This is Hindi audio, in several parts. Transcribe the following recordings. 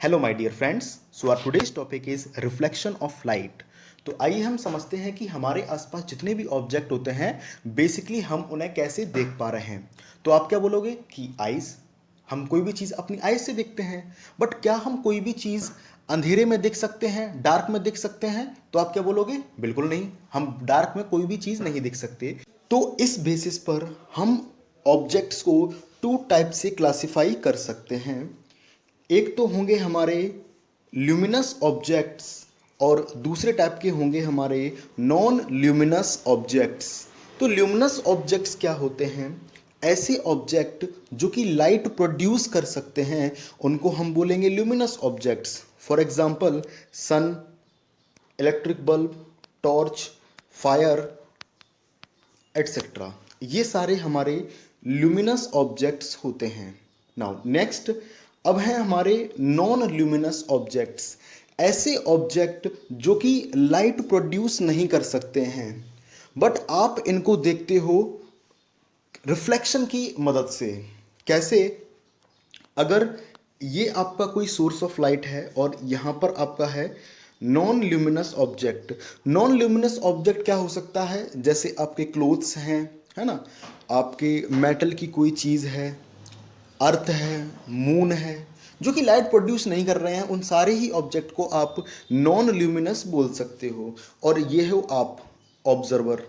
Hello my dear friends, so our today's topic is reflection of light. तो आइए हम समझते हैं कि हमारे आसपास जितने भी ऑब्जेक्ट होते हैं बेसिकली हम उन्हें कैसे देख पा रहे हैं। तो आप क्या बोलोगे कि आइज, हम कोई भी चीज़ अपनी आइज से देखते हैं। बट क्या हम कोई भी चीज़ अंधेरे में देख सकते हैं, डार्क में देख सकते हैं? तो आप क्या बोलोगे? बिल्कुल नहीं, हम डार्क में कोई भी चीज़ नहीं देख सकते। तो इस बेसिस पर हम ऑब्जेक्ट्स को टू टाइप से क्लासिफाई कर सकते हैं। एक तो होंगे हमारे ल्यूमिनस ऑब्जेक्ट्स और दूसरे टाइप के होंगे हमारे नॉन ल्यूमिनस ऑब्जेक्ट्स। तो ल्यूमिनस ऑब्जेक्ट्स क्या होते हैं? ऐसे ऑब्जेक्ट जो कि लाइट प्रोड्यूस कर सकते हैं उनको हम बोलेंगे luminous objects. For example sun, electric bulb, torch, fire etcetera, ये सारे हमारे ल्यूमिनस ऑब्जेक्ट्स होते हैं। नाउ नेक्स्ट, अब हैं हमारे नॉन ल्यूमिनस ऑब्जेक्ट्स। ऐसे ऑब्जेक्ट जो कि लाइट प्रोड्यूस नहीं कर सकते हैं बट आप इनको देखते हो रिफ्लेक्शन की मदद से। कैसे? अगर ये आपका कोई सोर्स ऑफ लाइट है और यहाँ पर आपका है non luminous object. Non luminous object क्या हो सकता है? जैसे आपके क्लोथ्स हैं, है ना, आपके मेटल की कोई चीज़ है, अर्थ है, मून है, जो कि लाइट प्रोड्यूस नहीं कर रहे हैं, उन सारे ही ऑब्जेक्ट को आप नॉन ल्यूमिनस बोल सकते हो। और ये हो आप ऑब्जर्वर।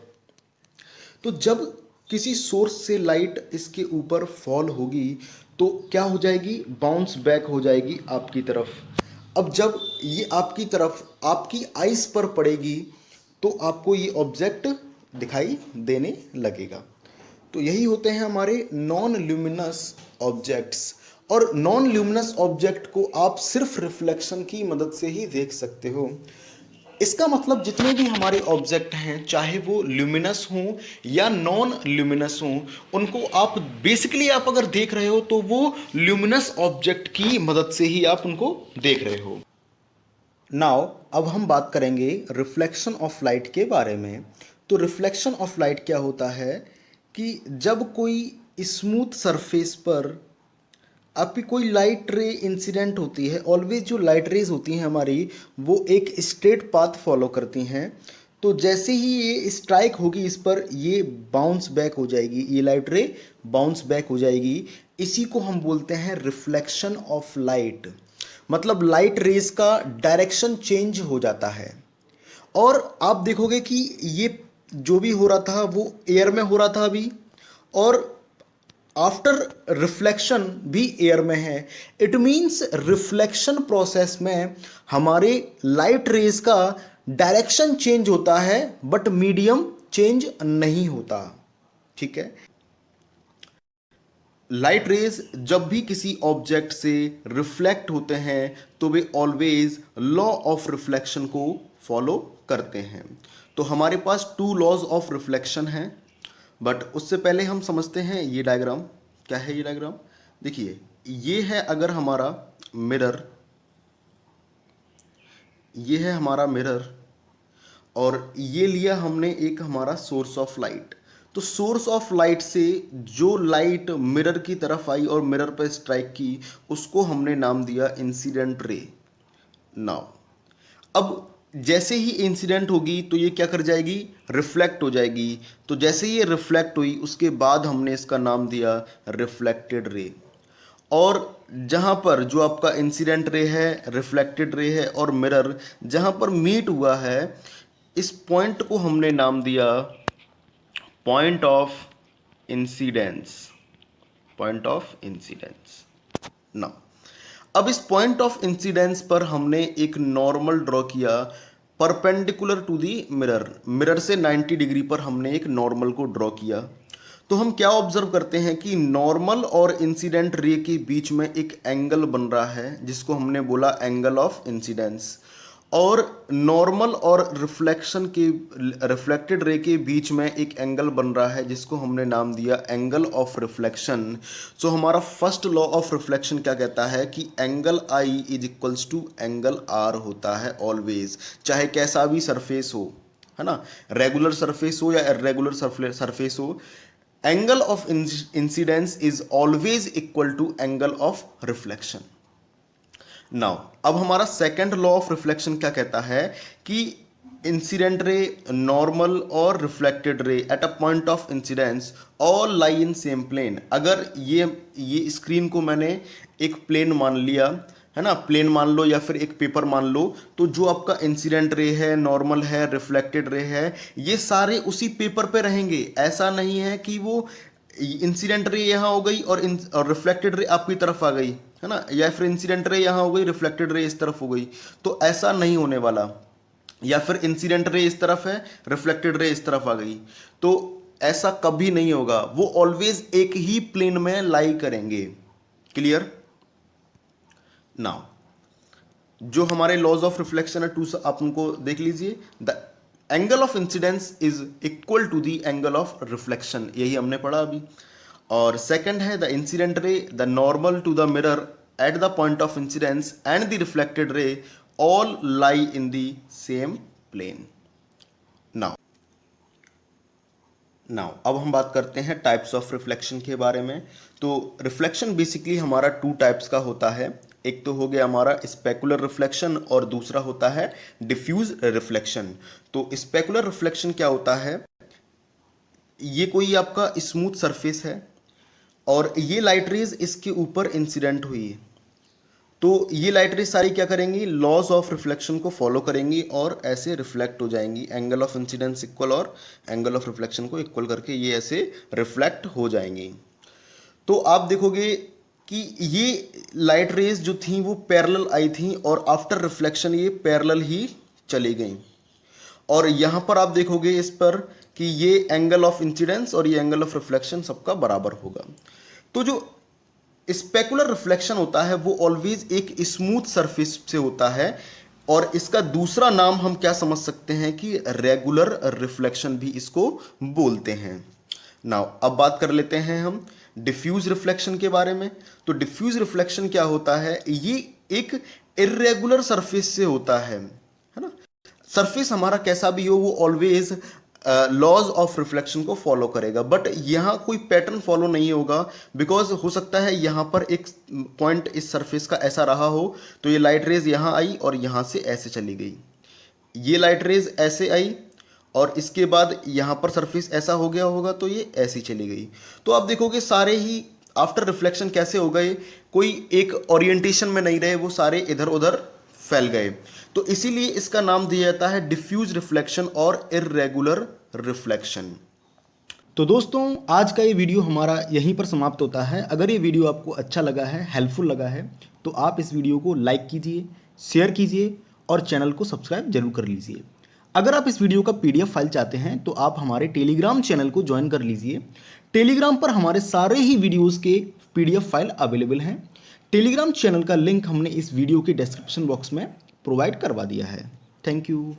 तो जब किसी सोर्स से लाइट इसके ऊपर फॉल होगी तो क्या हो जाएगी? बाउंस बैक हो जाएगी आपकी तरफ। अब जब ये आपकी तरफ आपकी आइस पर पड़ेगी तो आपको ये ऑब्जेक्ट दिखाई देने लगेगा। तो यही होते हैं हमारे नॉन ल्यूमिनस ऑब्जेक्ट्स। और नॉन ल्यूमिनस ऑब्जेक्ट को आप सिर्फ रिफ्लेक्शन की मदद से ही देख सकते हो। इसका मतलब जितने भी हमारे ऑब्जेक्ट हैं, चाहे वो ल्यूमिनस हों या नॉन ल्यूमिनस हों, उनको आप बेसिकली आप अगर देख रहे हो तो वो ल्यूमिनस ऑब्जेक्ट की मदद से ही आप उनको देख रहे हो। नाउ अब हम बात करेंगे रिफ्लेक्शन ऑफ लाइट के बारे में। तो रिफ्लेक्शन ऑफ लाइट क्या होता है कि जब कोई स्मूथ सरफेस पर आपकी कोई लाइट रे इंसिडेंट होती है, ऑलवेज जो लाइट रेज होती हैं हमारी वो एक स्ट्रेट पाथ फॉलो करती हैं। तो जैसे ही ये स्ट्राइक होगी इस पर, ये बाउंस बैक हो जाएगी, ये लाइट रे बाउंस बैक हो जाएगी। इसी को हम बोलते हैं रिफ्लेक्शन ऑफ लाइट। मतलब लाइट रेज का डायरेक्शन चेंज हो जाता है। और आप देखोगे कि ये जो भी हो रहा था वो एयर में हो रहा था अभी, और आफ्टर रिफ्लेक्शन भी एयर में है। इट मीन्स रिफ्लेक्शन प्रोसेस में हमारे लाइट रेज का डायरेक्शन चेंज होता है बट मीडियम चेंज नहीं होता। ठीक है। लाइट रेज जब भी किसी ऑब्जेक्ट से रिफ्लेक्ट होते हैं तो वे ऑलवेज लॉ ऑफ रिफ्लेक्शन को फॉलो करते हैं। तो हमारे पास टू लॉज ऑफ रिफ्लेक्शन हैं। बट उससे पहले हम समझते हैं ये डायग्राम क्या है। ये डायग्राम देखिए, ये है अगर हमारा मिरर, ये है हमारा मिरर, और ये लिया हमने एक हमारा सोर्स ऑफ लाइट। तो सोर्स ऑफ लाइट से जो लाइट मिरर की तरफ आई और मिरर पर स्ट्राइक की उसको हमने नाम दिया इंसिडेंट रे। नाउ अब जैसे ही इंसिडेंट होगी तो ये क्या कर जाएगी? रिफ्लेक्ट हो जाएगी। तो जैसे ही ये रिफ्लेक्ट हुई उसके बाद हमने इसका नाम दिया रिफ्लेक्टेड रे। और जहाँ पर जो आपका इंसिडेंट रे है, रिफ्लेक्टेड रे है और मिरर जहाँ पर मीट हुआ है, इस पॉइंट को हमने नाम दिया point of incidence. Point of incidence. Now अब इस पॉइंट ऑफ इंसिडेंस पर हमने एक नॉर्मल ड्रॉ किया perpendicular to the mirror. Mirror से 90 डिग्री पर हमने एक नॉर्मल को ड्रॉ किया। तो हम क्या ऑब्जर्व करते हैं कि नॉर्मल और इंसिडेंट रे के बीच में एक एंगल बन रहा है जिसको हमने बोला एंगल ऑफ इंसिडेंस। और नॉर्मल और रिफ्लेक्शन के रिफ्लेक्टेड रे के बीच में एक एंगल बन रहा है जिसको हमने नाम दिया एंगल ऑफ रिफ्लेक्शन। सो हमारा फर्स्ट लॉ ऑफ रिफ्लेक्शन क्या कहता है कि angle i is equals to angle r होता है ऑलवेज, चाहे कैसा भी सरफेस हो, है ना, रेगुलर सरफेस हो या इरेगुलर सरफेस हो। Angle of incidence is always equal to angle of reflection. Now अब हमारा सेकंड लॉ ऑफ रिफ्लेक्शन क्या कहता है कि इंसिडेंट रे, नॉर्मल और reflected ray at a point of incidence all lie in same plane. अगर ये स्क्रीन को मैंने एक प्लेन मान लिया है ना, प्लेन मान लो या फिर एक पेपर मान लो, तो जो आपका इंसिडेंट रे है, नॉर्मल है, रिफ्लेक्टेड रे है, ये सारे उसी पेपर पे रहेंगे। ऐसा नहीं है कि वो इंसिडेंट रे यहाँ हो गई और रिफ्लेक्टेड रे आपकी तरफ आ गई, है ना, या फिर इंसिडेंट रे यहाँ हो गई, रिफ्लेक्टेड रे इस तरफ हो गई। तो ऐसा नहीं होने वाला। या फिर इंसिडेंट रे इस तरफ है, रिफ्लेक्टेड रे इस तरफ आ गई, तो ऐसा कभी नहीं होगा। वो ऑलवेज एक ही प्लेन में लाई करेंगे। क्लियर? नाउ जो हमारे लॉज ऑफ रिफ्लेक्शन है टू, आप उनको देख लीजिए। The angle of incidence is equal to the angle of reflection, यही हमने पढ़ा अभी। और सेकंड है the incident ray, the normal to the mirror at the point of incidence and the reflected ray all lie in the same plane. Now अब हम बात करते हैं टाइप्स ऑफ रिफ्लेक्शन के बारे में। तो रिफ्लेक्शन बेसिकली हमारा टू टाइप्स का होता है। एक तो हो गया हमारा स्पेकुलर रिफ्लेक्शन और दूसरा होता है डिफ्यूज रिफ्लेक्शन। तो स्पेकुलर रिफ्लेक्शन क्या होता है, ये कोई आपका स्मूथ सरफेस है और ये लाइट रेज इसके ऊपर इंसिडेंट हुई है, तो ये लाइट रेज सारी क्या करेंगी, लॉज ऑफ रिफ्लेक्शन को फॉलो करेंगी और ऐसे रिफ्लेक्ट हो जाएंगी। एंगल ऑफ इंसिडेंस इक्वल और एंगल ऑफ रिफ्लेक्शन को इक्वल करके ये ऐसे रिफ्लेक्ट हो जाएंगी। तो आप देखोगे कि ये लाइट रेज जो थी वो पैरेलल आई थी और आफ्टर रिफ्लेक्शन ये पैरेलल ही चली गई। और यहाँ पर आप देखोगे इस पर कि ये एंगल ऑफ इंसिडेंस और ये एंगल ऑफ रिफ्लेक्शन सबका बराबर होगा। तो जो स्पेकुलर रिफ्लेक्शन होता है वो ऑलवेज एक स्मूथ सरफेस से होता है और इसका दूसरा नाम हम क्या समझ सकते हैं कि रेगुलर रिफ्लेक्शन भी इसको बोलते हैं। नाउ अब बात कर लेते हैं हम डिफ्यूज रिफ्लेक्शन के बारे में। तो डिफ्यूज रिफ्लेक्शन क्या होता है, ये एक इर्रेगुलर सरफेस से होता है ना। सरफेस हमारा कैसा भी हो वो ऑलवेज लॉज ऑफ रिफ्लेक्शन को फॉलो करेगा, बट यहाँ कोई पैटर्न फॉलो नहीं होगा। बिकॉज हो सकता है यहाँ पर एक पॉइंट इस सरफेस का ऐसा रहा हो तो ये लाइट रेज यहाँ आई और यहाँ से ऐसे चली गई, ये लाइट रेज ऐसे आई और इसके बाद यहाँ पर सरफेस ऐसा हो गया होगा तो ये ऐसी चली गई। तो आप देखोगे सारे ही आफ्टर रिफ्लेक्शन कैसे हो गए, कोई एक ओरिएंटेशन में नहीं रहे, वो सारे इधर उधर फैल गए। तो इसीलिए इसका नाम दिया जाता है डिफ्यूज रिफ्लेक्शन और इर्रेगुलर रिफ्लेक्शन। तो दोस्तों आज का ये वीडियो हमारा यहीं पर समाप्त होता है। अगर ये वीडियो आपको अच्छा लगा है, हेल्पफुल लगा है, तो आप इस वीडियो को लाइक कीजिए, शेयर कीजिए और चैनल को सब्सक्राइब जरूर कर लीजिए। अगर आप इस वीडियो का PDF फाइल चाहते हैं तो आप हमारे टेलीग्राम चैनल को ज्वाइन कर लीजिए। टेलीग्राम पर हमारे सारे ही वीडियोज़ के PDF फाइल अवेलेबल हैं। टेलीग्राम चैनल का लिंक हमने इस वीडियो के डिस्क्रिप्शन बॉक्स में प्रोवाइड करवा दिया है। Thank you.